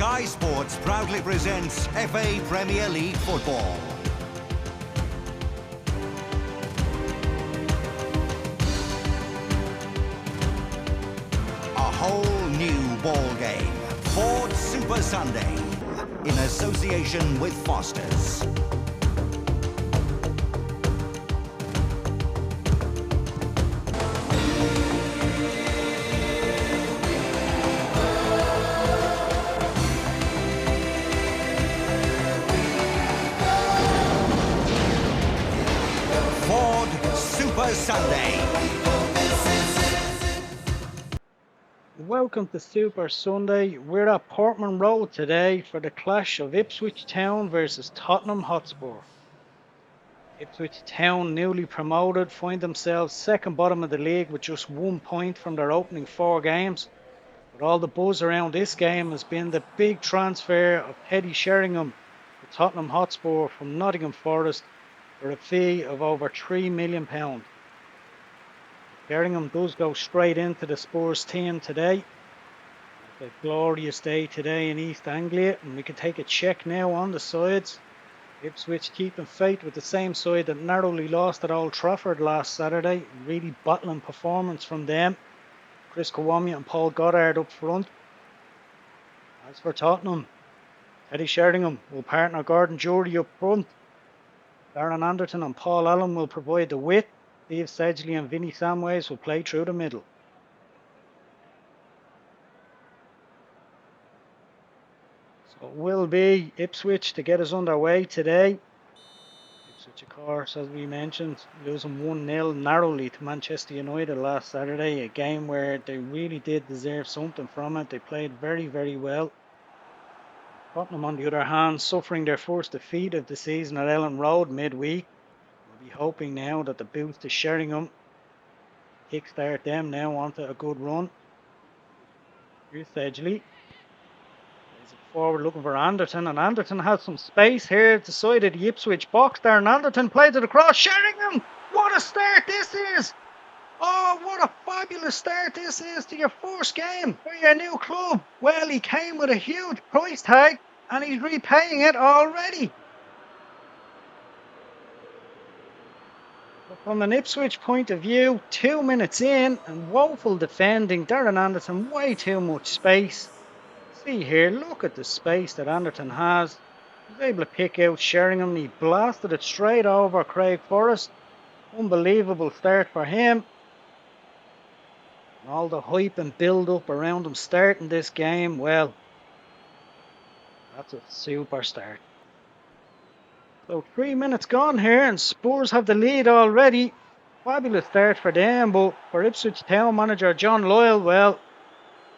Sky Sports proudly presents FA Premier League football. A whole new ball game. Ford Super Sunday in association with Foster's. Super Sunday. Welcome to Super Sunday. We're at Portman Road today for the clash of Ipswich Town versus Tottenham Hotspur. Ipswich Town, newly promoted, find themselves second bottom of the league with just 1 point from their opening 4 games. But all the buzz around this game has been the big transfer of Teddy Sheringham to Tottenham Hotspur from Nottingham Forest for a fee of over £3 million. Sheringham does go straight into the Spurs team today. It's a glorious day today in East Anglia, and we can take a check now on the sides. Ipswich keeping faith with the same side that narrowly lost at Old Trafford last Saturday. Really battling performance from them. Chris Kawamia and Paul Goddard up front. As for Tottenham, Teddy Sheringham will partner Gordon Jury up front. Darren Anderton and Paul Allen will provide the width. Steve Sedgley and Vinnie Samways will play through the middle. So it will be Ipswich to get us underway today. Ipswich, of course, as we mentioned, losing 1-0 narrowly to Manchester United last Saturday. A game where they really did deserve something from it. They played very, very well. Tottenham, on the other hand, suffering their first defeat of the season at Ellen Road midweek. We'll be hoping now that the boost to Sheringham kickstart them now onto a good run. Here's Sedgley. Plays it forward looking for Anderton, and Anderton has some space here at the side of the Ipswich box there, and Anderton plays it across. Sheringham! What a start this is! Oh, what a fabulous start this is to your first game for your new club. Well, he came with a huge price tag, and he's repaying it already. From an Ipswich point of view, 2 minutes in and woeful defending. Darren Anderton, way too much space. See here, look at the space that Anderton has. He's able to pick out Sheringham. He blasted it straight over Craig Forrest. Unbelievable start for him. And all the hype and build-up around him starting this game, well, that's a super start. So 3 minutes gone here and Spurs have the lead already. Fabulous start for them, but for Ipswich Town manager John Loyal, well,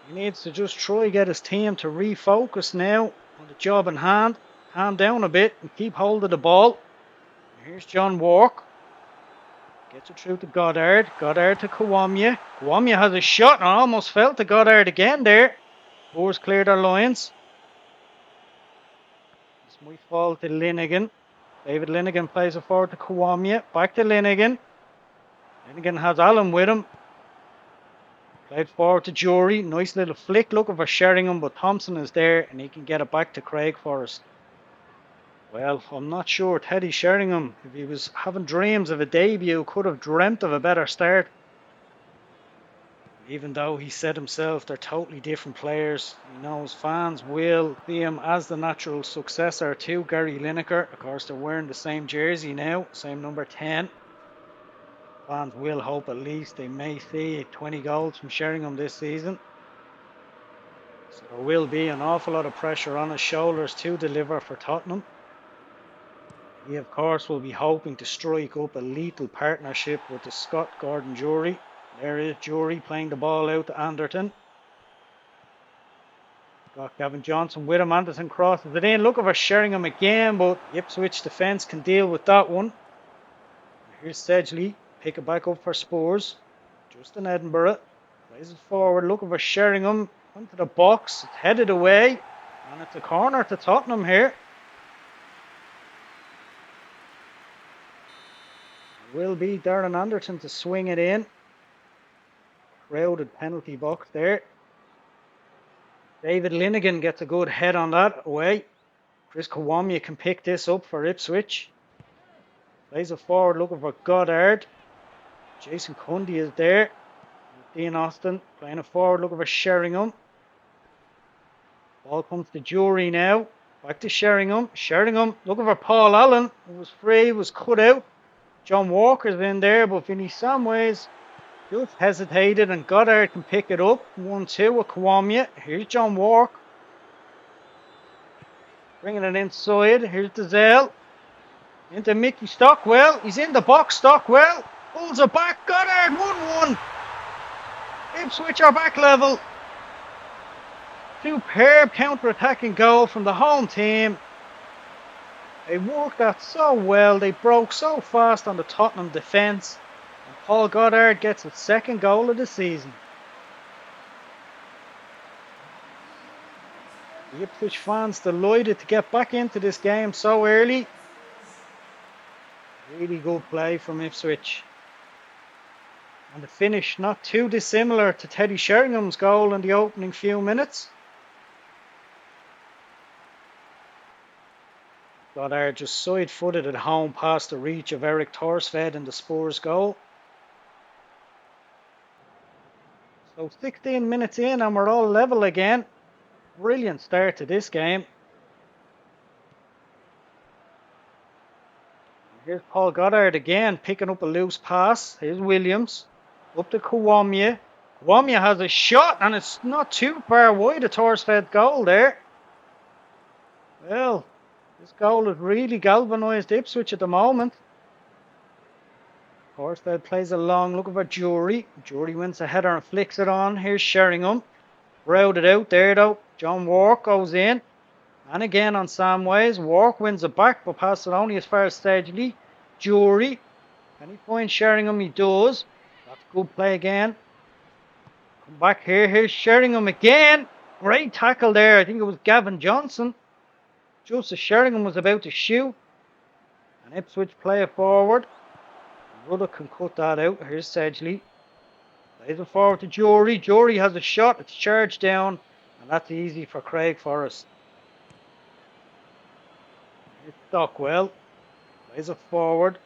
he needs to just try get his team to refocus now on the job in hand. Calm down a bit and keep hold of the ball. Here's John Walk. Gets it through to Goddard. Goddard to Kawamia. Kawamia has a shot and almost fell to Goddard again there. Spurs clear their lines. This might fall to Linnigan. David Linnigan plays it forward to Kawamia. Back to Linnigan. Linnigan has Allen with him. Played forward to Jury. Nice little flick looking for Sheringham, but Thompson is there and he can get it back to Craig Forrest. Well, I'm not sure. Teddy Sheringham, if he was having dreams of a debut, could have dreamt of a better start. Even though he said himself they're totally different players, he knows fans will see him as the natural successor to Gary Lineker. Of course, they're wearing the same jersey now, same number 10. Fans will hope at least they may see 20 goals from Sheringham this season. So there will be an awful lot of pressure on his shoulders to deliver for Tottenham. He, of course, will be hoping to strike up a lethal partnership with the Scott Gordon Jury. There is Jury playing the ball out to Anderton. Got Gavin Johnson with him. Anderton crosses it in. Looking for Sheringham again, but Ipswich defence can deal with that one. Here's Sedgley. Pick it back up for Spurs. Justin Edinburgh. Plays it forward. Looking for Sheringham. Into the box. It's headed away. And it's a corner to Tottenham here. It will be Darren Anderton to swing it in. Crowded penalty box there. David Linnigan gets a good head on that away. Chris Kawamia can pick this up for Ipswich. Plays it forward looking for Goddard. Jason Cundy is there. Dean Austin playing it forward looking for Sheringham. Ball comes to Jury now. Back to Sheringham. Sheringham looking for Paul Allen. It was free, was cut out. John Walker's in there, but Vinny Samways just hesitated and Goddard can pick it up. 1-2 with Kawamia. Here's John Walker. Bringing it inside. Here's Dazelle. Into Mickey Stockwell. He's in the box. Stockwell pulls it back. Goddard 1-1. Ipswich are back level. Superb counter-attacking goal from the home team. They worked that so well. They broke so fast on the Tottenham defence. And Paul Goddard gets his second goal of the season. The Ipswich fans delighted to get back into this game so early. Really good play from Ipswich. And the finish not too dissimilar to Teddy Sheringham's goal in the opening few minutes. Goddard just side-footed at home past the reach of Eric Thorsfed in the Spurs goal. So 16 minutes in and we're all level again. Brilliant start to this game. Here's Paul Goddard again picking up a loose pass. Here's Williams. Up to Kawamia. Kawamia has a shot and it's not too far wide of Thorsfed's goal there. Well, this goal has really galvanised Ipswich at the moment. Thorsfed plays along looking for Jury. Jury wins a header and flicks it on. Here's Sheringham. Routed out there though. John Wark goes in. And again on Samways. Wark wins it back but passes it only as far as Stedgley. Jury. Can he find Sheringham? He does. That's a good play again. Come back here. Here's Sheringham again. Great tackle there. I think it was Gavin Johnson. Just as Sheringham was about to shoot. And Ipswich play it forward. Ruddock can cut that out. Here's Sedgley. Plays it forward to Jury. Jury has a shot. It's charged down. And that's easy for Craig Forrest. Here's Stockwell. Plays it forward.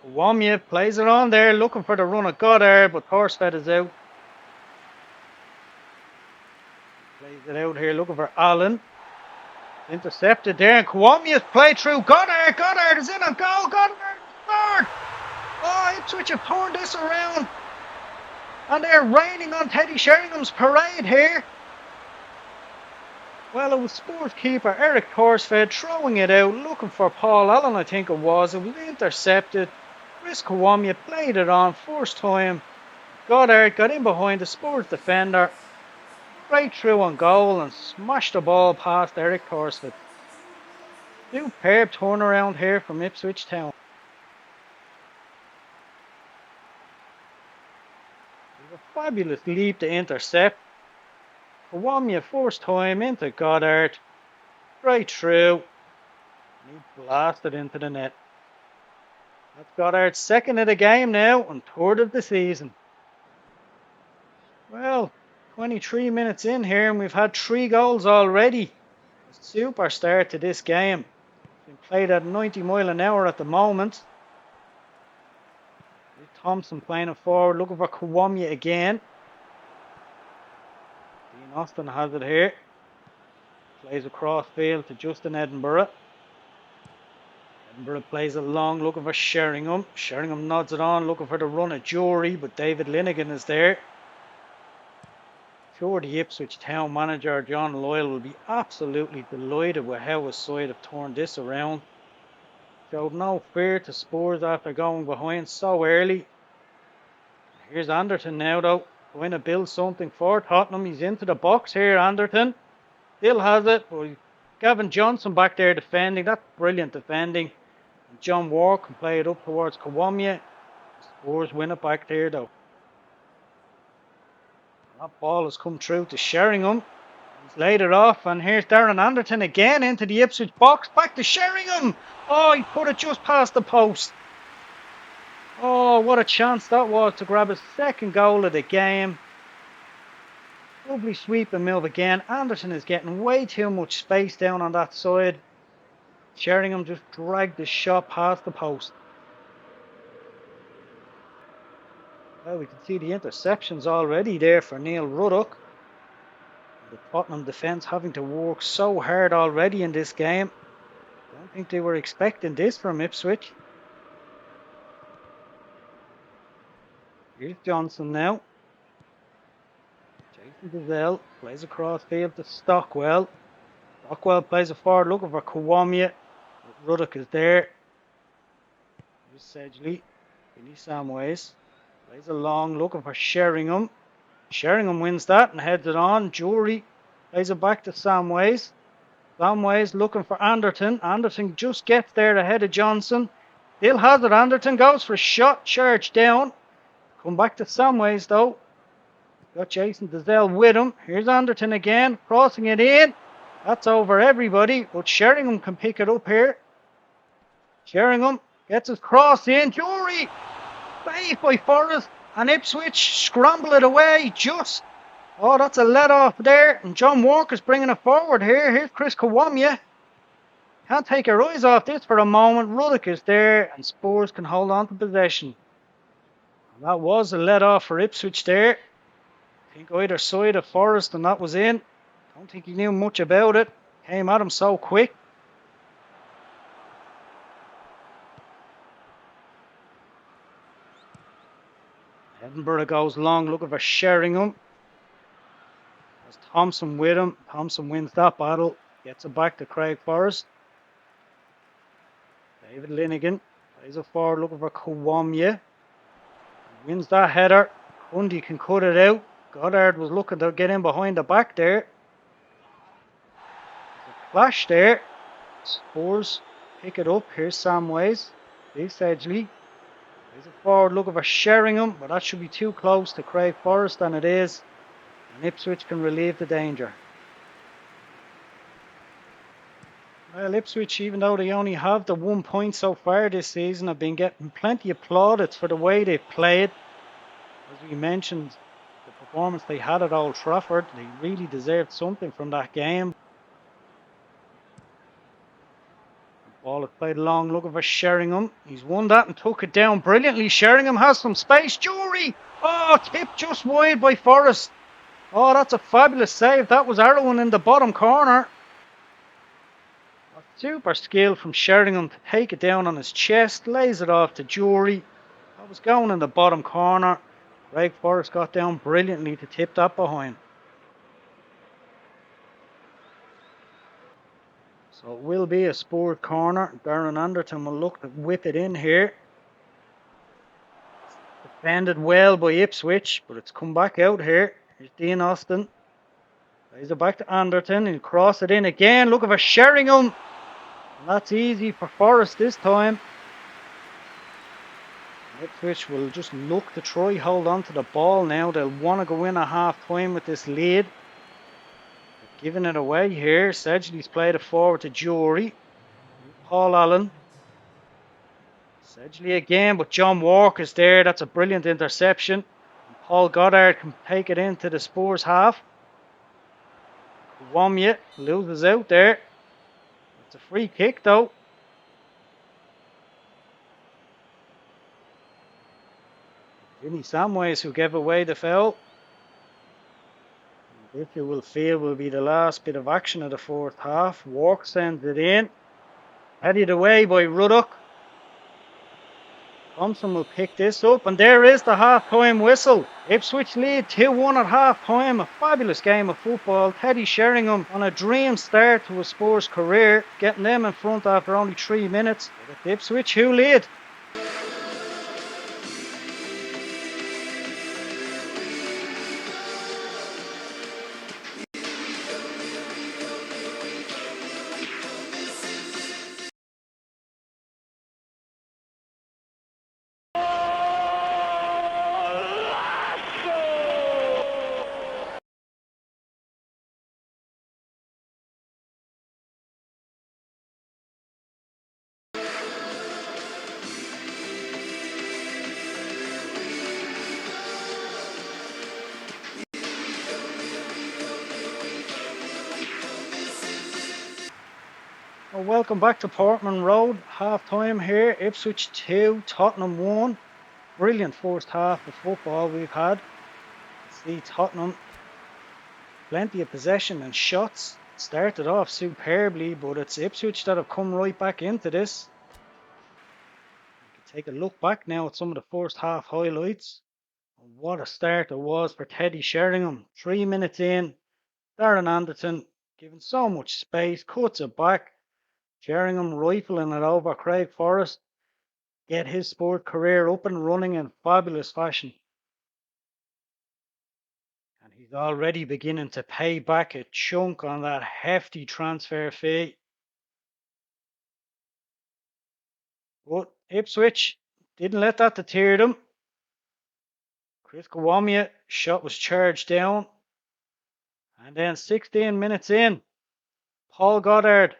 Kawamia plays it on there. Looking for the run of Goddard. But Thorsfed is out. Plays it out here. Looking for Allen. Intercepted there. And Kawamia's played through Goddard. Goddard is in on goal. Goddard scored. Oh, Ipswich have turned this around. And they're raining on Teddy Sheringham's parade here. Well, it was Spurs keeper Eric Thorsfed throwing it out, looking for Paul Allen, I think it was. It was intercepted. Chris Kawamia played it on first time. Goddard got in behind the Spurs defender. Right through on goal and smashed the ball past Eric Thorsfed. Superb turnaround here from Ipswich Town. A fabulous leap to intercept. Kawamia first time into Goddard. Right through. And he blasted into the net. That's Goddard's second of the game now and third of the season. Well, 23 minutes in here and we've had 3 goals already. A super start to this game. It's been played at 90 miles an hour at the moment. Thompson playing it forward, looking for Kawamia again. Dean Austin has it here. Plays across field to Justin Edinburgh. Edinburgh plays it long, looking for Sheringham. Sheringham nods it on, looking for the run of Jury, but David Linnigan is there. Sure, the Ipswich Town manager, John Loyal, will be absolutely delighted with how his side have turned this around. Showed no fear to Spurs after going behind so early. Here's Anderton now though, going to build something for Tottenham. He's into the box here, Anderton. Still has it, but Gavin Johnson back there defending. That's brilliant defending. And John Wark can play it up towards Kawamia. Spurs win it back there though. That ball has come through to Sheringham. He's laid it off, and here's Darren Anderton again into the Ipswich box. Back to Sheringham. Oh, he put it just past the post. Oh, what a chance that was to grab his second goal of the game. Lovely sweep and move again. Anderton is getting way too much space down on that side. Sheringham just dragged the shot past the post. Well, we can see the interceptions already there for Neil Ruddock. The Tottenham defence having to work so hard already in this game. Don't think they were expecting this from Ipswich. Here's Johnson now. Jason Gazelle plays across field to Stockwell. Stockwell plays a forward looking for Kawamia. Ruddock is there. Here's Sedgley. Billy Samways. Plays a long looking for Sheringham. Sheringham wins that and heads it on. Jury plays it back to Samways. Samways looking for Anderton. Anderton just gets there ahead of Johnson. Still has it. Anderton goes for a shot. Charge down. Come back to Samways though. Got Jason Dazelle with him. Here's Anderton again. Crossing it in. That's over everybody. But Sheringham can pick it up here. Sheringham gets his cross in. Jury! Saved by Forrest. And Ipswich scramble it away. Just. Oh, that's a let off there. And John Walker's bringing it forward here. Here's Chris Kawamia. Can't take our eyes off this for a moment. Ruddock is there. And Spurs can hold on to possession. And that was a let off for Ipswich there. I think either side of Forrest and that was in. Don't think he knew much about it. Came at him so quick. Edinburgh goes long looking for Sheringham. There's Thompson with him. Thompson wins that battle. Gets it back to Craig Forrest. David Linigan plays it forward looking for Kawamia. Wins that header. Cundy can cut it out. Goddard was looking to get in behind the back there. There's a clash there. Spurs pick it up. Here's Samways. Here's Sedgley. There's a forward looking for Sheringham, but that should be too close to Craig Forrest, and it is. And Ipswich can relieve the danger. Well, Ipswich, even though they only have the 1 point so far this season, have been getting plenty of plaudits for the way they've played. As we mentioned, the performance they had at Old Trafford, they really deserved something from that game. Ball is played long looking for Sheringham. He's won that and took it down brilliantly. Sheringham has some space. Jury! Oh, tipped just wide by Forrest. Oh, that's a fabulous save. That was Arrowan in the bottom corner. A super skill from Sheringham to take it down on his chest. Lays it off to Jury. That was going in the bottom corner. Craig Forrest got down brilliantly to tip that behind. So it will be a Spurs corner. Darren Anderton will look to whip it in here. Defended well by Ipswich, but it's come back out here. Here's Dean Austin. Plays it back to Anderton. He'll cross it in again. Looking for Sheringham. And that's easy for Forrest this time. Ipswich will just look to try hold on to the ball now. They'll want to go in at half time with this lead. Giving it away here. Sedgley's played it forward to Jury. Paul Allen. Sedgley again, but John Walker's there. That's a brilliant interception. And Paul Goddard can take it into the Spurs half. Kawamia loses out there. It's a free kick though. Vinny Samways who gave away the foul. This you will feel will be the last bit of action of the fourth half. Walk sends it in. Headed away by Ruddock. Thompson will pick this up, and there is the half-time whistle. Ipswich lead 2-1 at half-time. A fabulous game of football. Teddy Sheringham on a dream start to a Spurs career, getting them in front after only 3 minutes. It's Ipswich who lead. Well, welcome back to Portman Road. Half time here. Ipswich 2, Tottenham 1. Brilliant first half of football we've had. See Tottenham, plenty of possession and shots. Started off superbly, but it's Ipswich that have come right back into this. We can take a look back now at some of the first half highlights. What a start it was for Teddy Sheringham. 3 minutes in, Darren Anderton given so much space, cuts it back. Sheringham rifling it over Craig Forrest. Get his sport career up and running in fabulous fashion. And he's already beginning to pay back a chunk on that hefty transfer fee. But Ipswich didn't let that deter them. Chris Kawamia shot was charged down. And then 16 minutes in, Paul Goddard,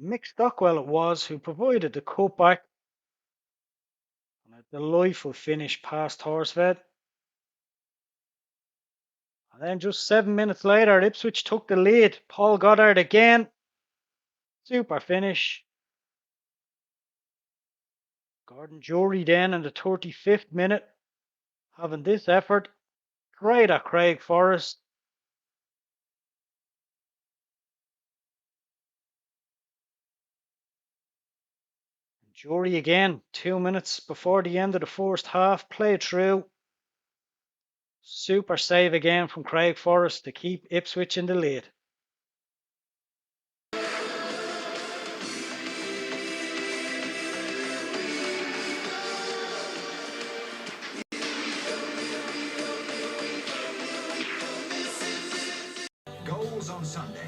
Mick Stockwell it was, who provided the cutback. And a delightful finish past Horsfed. And then just 7 minutes later, Ipswich took the lead. Paul Goddard again. Super finish. Gordon Jury then in the 35th minute, having this effort. Great at Craig Forrest. Jury again, 2 minutes before the end of the first half, played through. Super save again from Craig Forrest to keep Ipswich in the lead. Goals on Sunday.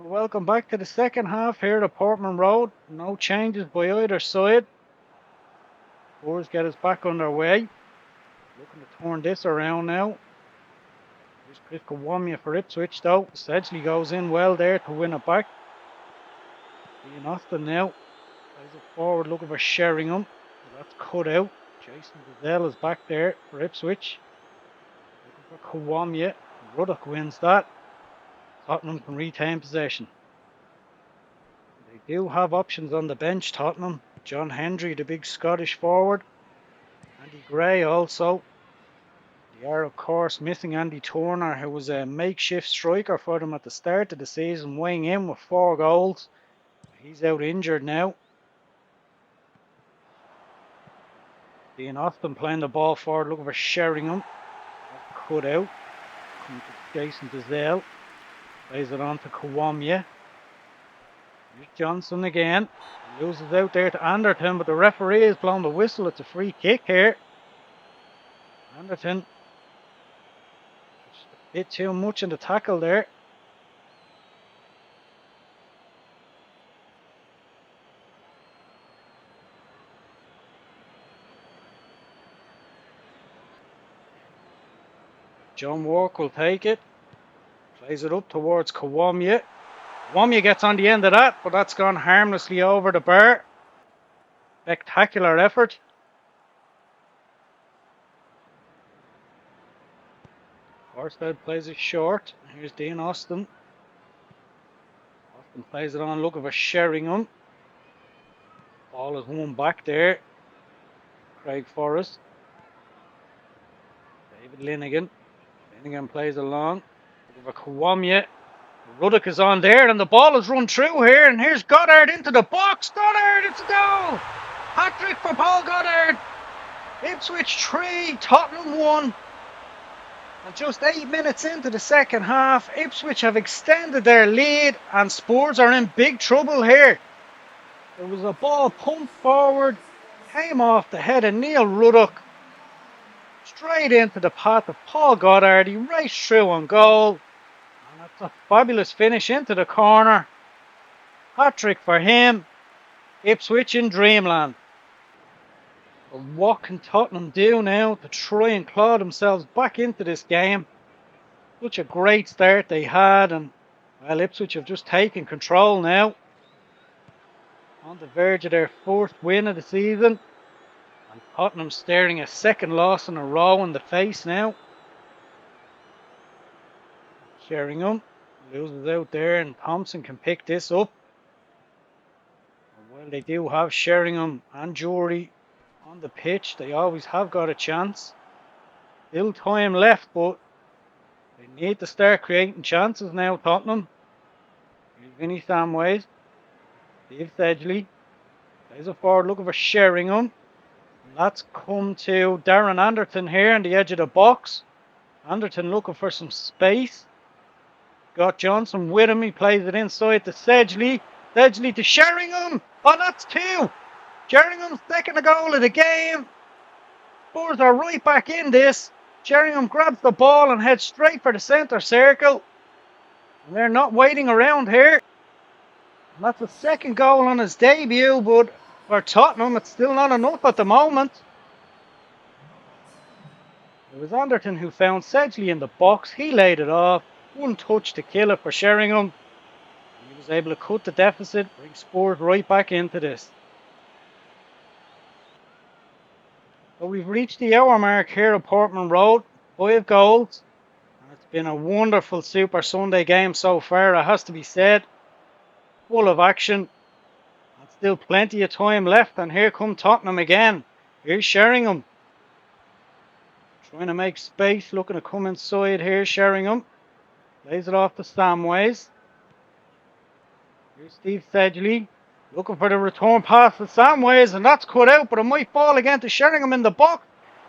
Welcome back to the second half here at Portman Road. No changes by either side. Spurs get us back underway. Looking to turn this around now. Here's Chris Kawamia for Ipswich though. Sedgley goes in well there to win it back. Ian Austin now plays it forward looking for Sheringham. That's cut out. Jason Gazelle is back there for Ipswich. Looking for Kawamia. Ruddock wins that. Tottenham can retain possession. They do have options on the bench, Tottenham. John Hendry, the big Scottish forward. Andy Gray also. They are, of course, missing Andy Turner, who was a makeshift striker for them at the start of the season, weighing in with 4 goals. He's out injured now. Ian Austin playing the ball forward, looking for Sheringham. That's cut out. Coming to Jason Gazelle. Plays it on to Kawamia. Here's Johnson again. He loses out there to Anderton, but the referee has blown the whistle. It's a free kick here. Anderton. Just a bit too much in the tackle there. John Walk will take it. Plays it up towards Kawamia. Kawamia gets on the end of that, but that's gone harmlessly over the bar. Spectacular effort. Horsfed plays it short. Here's Dean Austin. Austin plays it on, looking for Sheringham. Ball is won back there. Craig Forrest. David Linnigan. Linnigan plays along. Looking for Kawamia. Ruddock is on there, and the ball is run through here, and here's Goddard into the box. Goddard, it's a goal! Hat-trick for Paul Goddard. Ipswich 3, Tottenham 1. And just 8 minutes into the second half, Ipswich have extended their lead, and Spurs are in big trouble here. There was a ball pumped forward, came off the head of Neil Ruddock. straight into the path of Paul Goddard. He raced through on goal. And that's a fabulous finish into the corner. Hat-trick for him. Ipswich in dreamland. But what can Tottenham do now to try and claw themselves back into this game? Such a great start they had, and well, Ipswich have just taken control now. On the verge of their fourth win of the season. And Tottenham staring a second loss in a row in the face now. Sheringham loses out there, and Thompson can pick this up. And while they do have Sheringham and Jury on the pitch, they always have got a chance. Still time left, but they need to start creating chances now, Tottenham. Here's Vinny Samways. Steve Sedgley. Plays it forward looking for Sheringham. And that's come to Darren Anderton here on the edge of the box. Anderton looking for some space. Got Johnson with him. He plays it inside to Sedgley. Sedgley to Sheringham. Oh, that's two. Sheringham's second goal of the game. Spurs are right back in this. Sheringham grabs the ball and heads straight for the centre circle. And they're not waiting around here. And that's the second goal on his debut, but for Tottenham, it's still not enough at the moment. It was Anderton who found Sedgley in the box. He laid it off. One touch to kill it for Sheringham. He was able to cut the deficit, bring Spurs right back into this. So we've reached the hour mark here at Portman Road. 5 goals. And it's been a wonderful Super Sunday game so far, it has to be said. Full of action. And still plenty of time left. And here come Tottenham again. Here's Sheringham. Trying to make space. Looking to come inside here. Sheringham. Lays it off to Samways. Here's Steve Sedgley. Looking for the return pass to Samways, and that's cut out, but it might fall again to Sheringham in the box.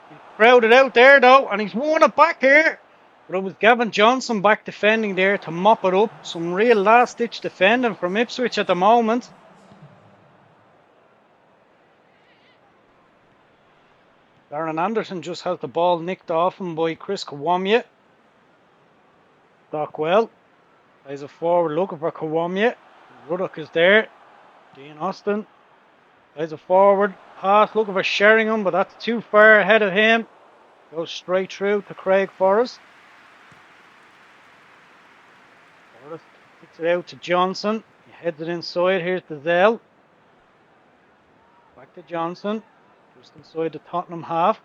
He's crowded out there though, and he's won it back here. But it was Gavin Johnson back defending there to mop it up. Some real last-ditch defending from Ipswich at the moment. Darren Anderson just has the ball nicked off him by Chris Kawamia. Stockwell plays it forward looking for Kawamia. Ruddock is there. Dean Austin plays it forward. Pass looking for Sheringham, but that's too far ahead of him. Goes straight through to Craig Forrest. Forrest kicks it out to Johnson. He heads it inside. Here's Dazelle. Back to Johnson. Just inside the Tottenham half.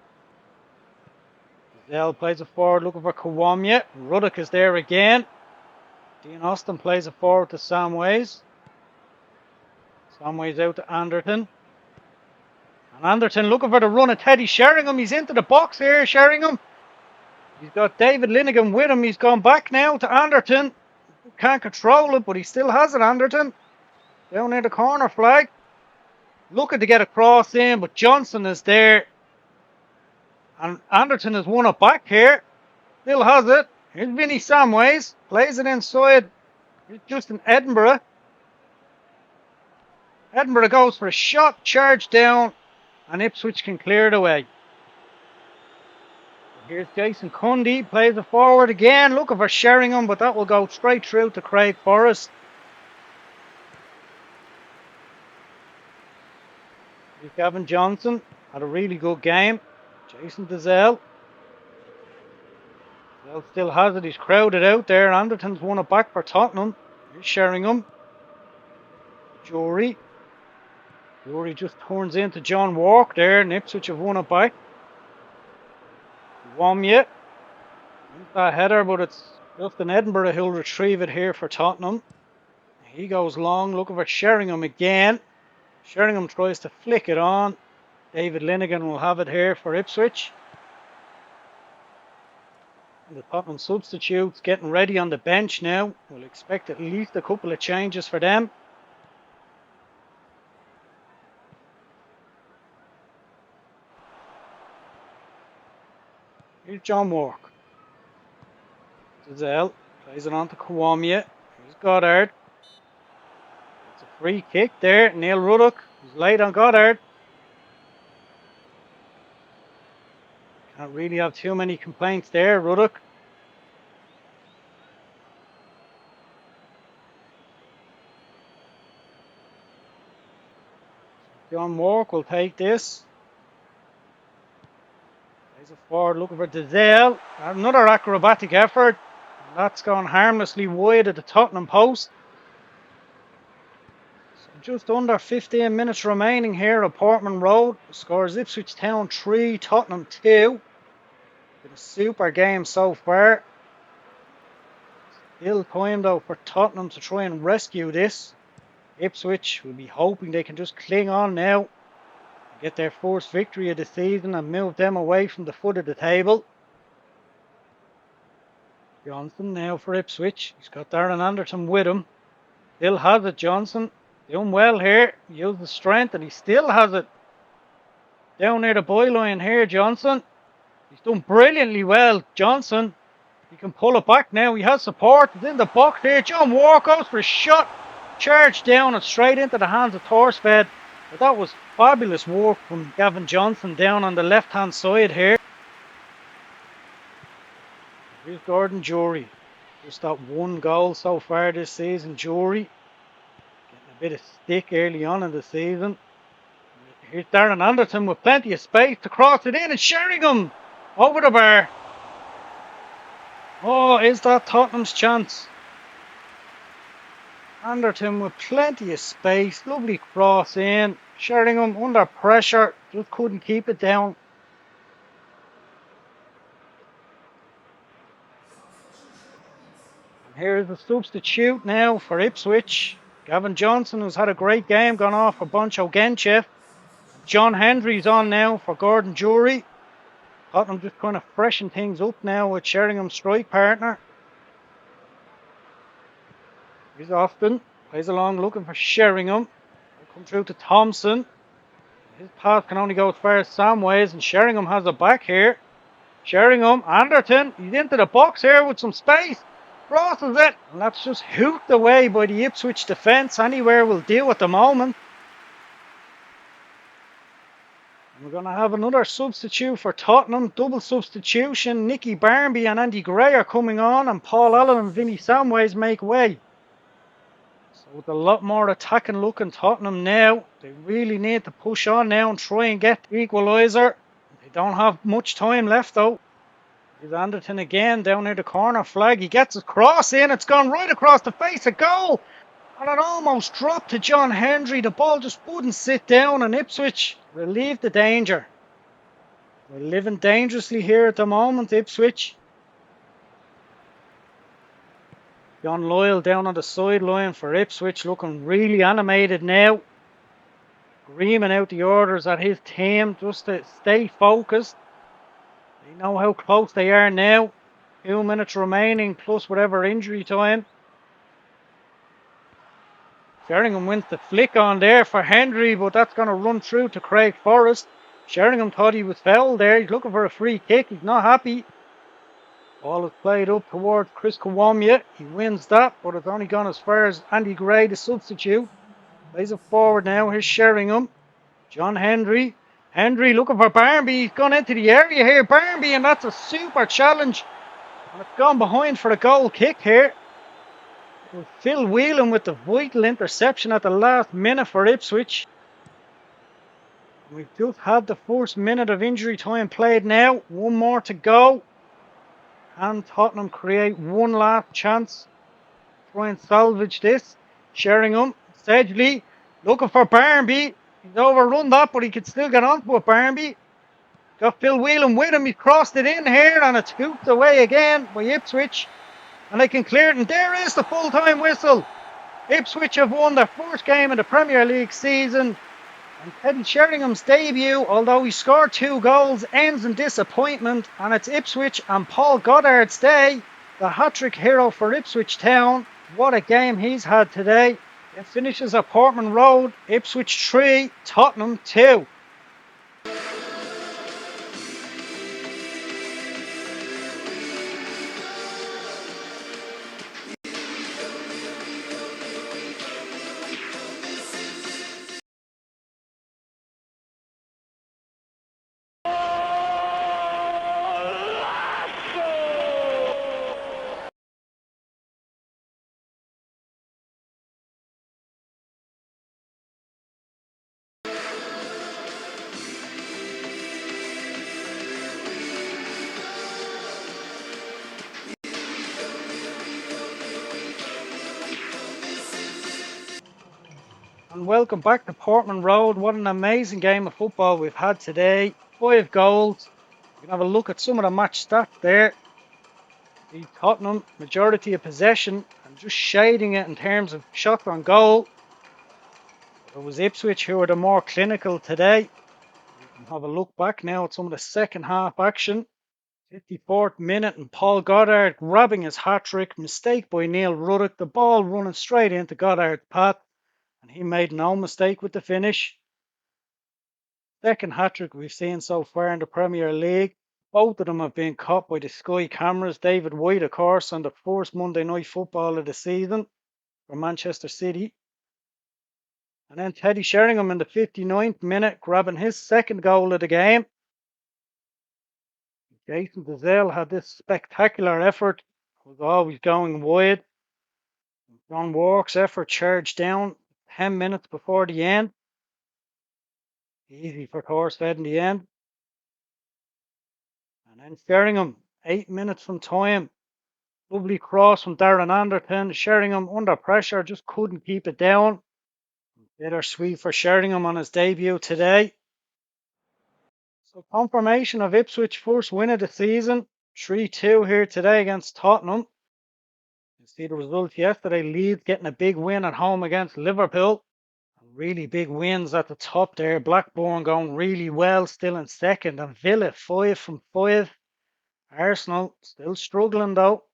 Dazelle plays it forward looking for Kawamia. Ruddock is there again. Dean Austin plays it forward to Samways. Samways out to Anderton. And Anderton looking for the run of Teddy Sheringham. He's into the box here, Sheringham. He's got David Linnigan with him. He's gone back now to Anderton. Can't control it, but he still has it, Anderton. Down near the corner flag. Looking to get a cross in, but Johnson is there. And Anderton has won it back here. Still has it. Here's Vinny Samways. Plays it inside. Here's Justin Edinburgh. Edinburgh goes for a shot, charge down, and Ipswich can clear it away. Here's Jason Cundy, plays it forward again, looking for Sheringham, but that will go straight through to Craig Forrest. Here's Gavin Johnson, had a really good game. Jason Dazelle. Dazelle still has it, he's crowded out there. Anderton's won it back for Tottenham. Here's Sheringham. Jury. Jury just turns into John Walk there, and Ipswich have won it back. Wamya. That header, but it's Justin Edinburgh who'll retrieve it here for Tottenham. He goes long, looking for Sheringham again. Sheringham tries to flick it on. David Linnigan will have it here for Ipswich. And the Tottenham substitutes getting ready on the bench now. We'll expect at least a couple of changes for them. Here's John Walk. Dazelle plays it on to Kawamia. Here's Goddard. It's a free kick there. Neil Ruddock is late on Goddard. Can't really have too many complaints there, Ruddock. John Mork will take this. There's a forward looking for Dizelle. Another acrobatic effort. And that's gone harmlessly wide at the Tottenham post. So just under 15 minutes remaining here at Portman Road. The score is Ipswich Town 3, Tottenham 2. Been a super game so far. Still time though for Tottenham to try and rescue this. Ipswich will be hoping they can just cling on now. Get their first victory of the season and move them away from the foot of the table. Johnson now for Ipswich. He's got Darren Anderton with him. Still has it, Johnson. Doing well here. Use the strength and he still has it. Down near the byline here, Johnson. He's done brilliantly well, Johnson. He can pull it back now. He has support. He's in the box here. John Ward goes for a shot. Charged down and straight into the hands of Thorsfed. But that was fabulous work from Gavin Johnson down on the left-hand side here. Here's Gordon Jury. Just that one goal so far this season, Jury. Getting a bit of stick early on in the season. Here's Darren Anderton with plenty of space to cross it in and Sheringham over the bar. Oh, is that Tottenham's chance? Anderton with plenty of space. Lovely cross in. Sheringham under pressure. Just couldn't keep it down. And here's the substitute now for Ipswich. Gavin Johnson, who's had a great game, gone off for Boncho Genchev. John Hendry's on now for Gordon Jury. Tottenham just kind of freshen things up now with Sheringham's strike partner. Here's Austin. Plays along looking for Sheringham. Come through to Thompson. His pass can only go as far as Samways and Sheringham has it back here. Sheringham, Anderton, he's into the box here with some space. Crosses it. And that's just hooked away by the Ipswich defence. Anywhere will do at the moment. We're going to have another substitute for Tottenham. Double substitution. Nicky Barmby and Andy Gray are coming on. And Paul Allen and Vinnie Samways make way. So with a lot more attacking look in Tottenham now. They really need to push on now and try and get the equaliser. They don't have much time left though. Here's Anderton again down near the corner flag. He gets his cross in. It's gone right across the face. A goal. And it almost dropped to John Hendry. The ball just wouldn't sit down and Ipswich relieved the danger. We're living dangerously here at the moment, Ipswich. John Loyal down on the sideline for Ipswich, looking really animated now. Screaming out the orders at his team just to stay focused. They know how close they are now. 2 minutes remaining plus whatever injury time. Sheringham wins the flick on there for Hendry, but that's going to run through to Craig Forrest. Sheringham thought he was fouled there. He's looking for a free kick. He's not happy. Ball is played up towards Chris Kawamia. He wins that, but it's only gone as far as Andy Gray, the substitute. Plays it forward now. Here's Sheringham. John Hendry. Hendry looking for Barmby. He's gone into the area here. Barmby, and that's a super challenge. And it's gone behind for the goal kick here. With Phil Whelan with the vital interception at the last minute for Ipswich. We've just had the first minute of injury time played now. One more to go. And Tottenham create one last chance. Try and salvage this. Sheringham, Sedgley, looking for Barmby. He's overrun that, but he could still get onto it, Barmby. Got Phil Whelan with him. He crossed it in here, and it's hooked away again by Ipswich. And they can clear it, and there is the full-time whistle. Ipswich have won their first game in the Premier League season. And Teddy Sheringham's debut, although he scored 2 goals, ends in disappointment. And it's Ipswich and Paul Goddard's day, the hat-trick hero for Ipswich Town. What a game he's had today. It finishes at Portman Road, Ipswich 3, Tottenham 2. And welcome back to Portman Road. What an amazing game of football we've had today. 5 goals. You can have a look at some of the match stats there. The Tottenham, majority of possession and just shading it in terms of shots on goal. It was Ipswich who were the more clinical today. You can have a look back now at some of the second half action. 54th minute and Paul Goddard grabbing his hat-trick. Mistake by Neil Ruddock. The ball running straight into Goddard's path. And he made no mistake with the finish. Second hat-trick we've seen so far in the Premier League. Both of them have been caught by the Sky cameras. David White, of course, on the first Monday Night Football of the season for Manchester City. And then Teddy Sheringham in the 59th minute grabbing his second goal of the game. Jason Dazelle had this spectacular effort. Was always going wide. John Walk's effort charged down 10 minutes before the end. Easy for Horsfed in the end. And then Sheringham, 8 minutes from time. Lovely cross from Darren Anderton. Sheringham under pressure, just couldn't keep it down. Bittersweet for Sheringham on his debut today. So confirmation of Ipswich first win of the season. 3-2 here today against Tottenham. You see the results yesterday. Leeds getting a big win at home against Liverpool. Really big wins at the top there. Blackburn going really well, still in second. And Villa 5 from 5. Arsenal still struggling though.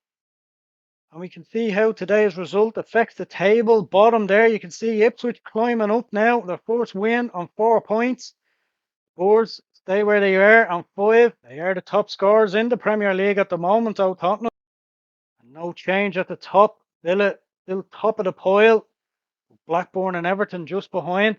And we can see how today's result affects the table. Bottom there, you can see Ipswich climbing up now. Their first win on 4 points. Spurs stay where they are on 5. They are the top scorers in the Premier League at the moment, though, Tottenham. And no change at the top. Villa still top of the pile. Blackburn and Everton just behind.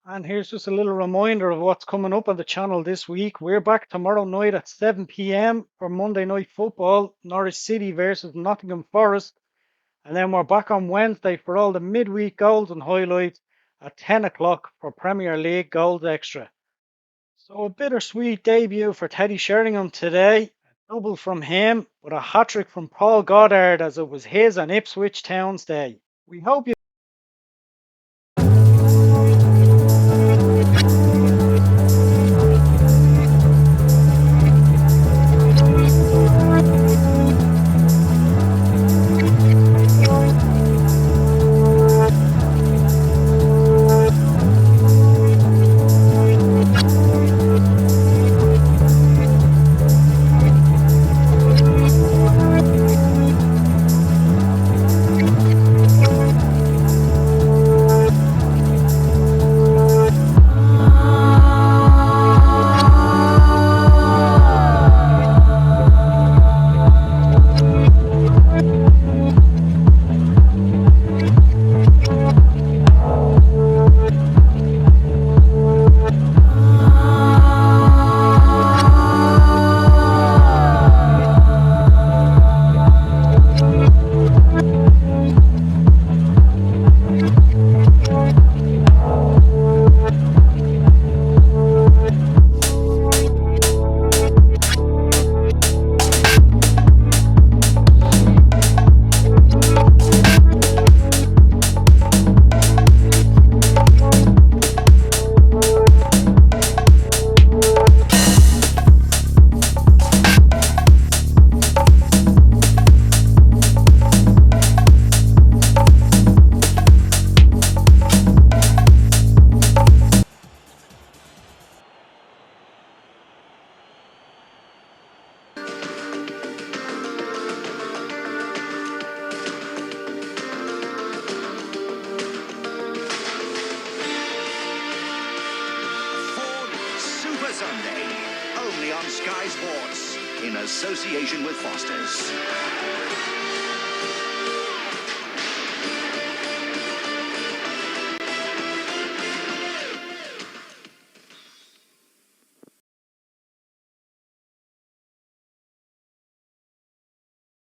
And here's just a little reminder of what's coming up on the channel this week. We're back tomorrow night at 7 p.m. for Monday Night Football, Norwich City versus Nottingham Forest. And then we're back on Wednesday for all the midweek goals and highlights at 10 o'clock for Premier League Goals Extra. So a bittersweet debut for Teddy Sheringham today. A double from him with a hat-trick from Paul Goddard as it was his and Ipswich Town's day. We hope you Super Sunday, only on Sky Sports, in association with Foster's.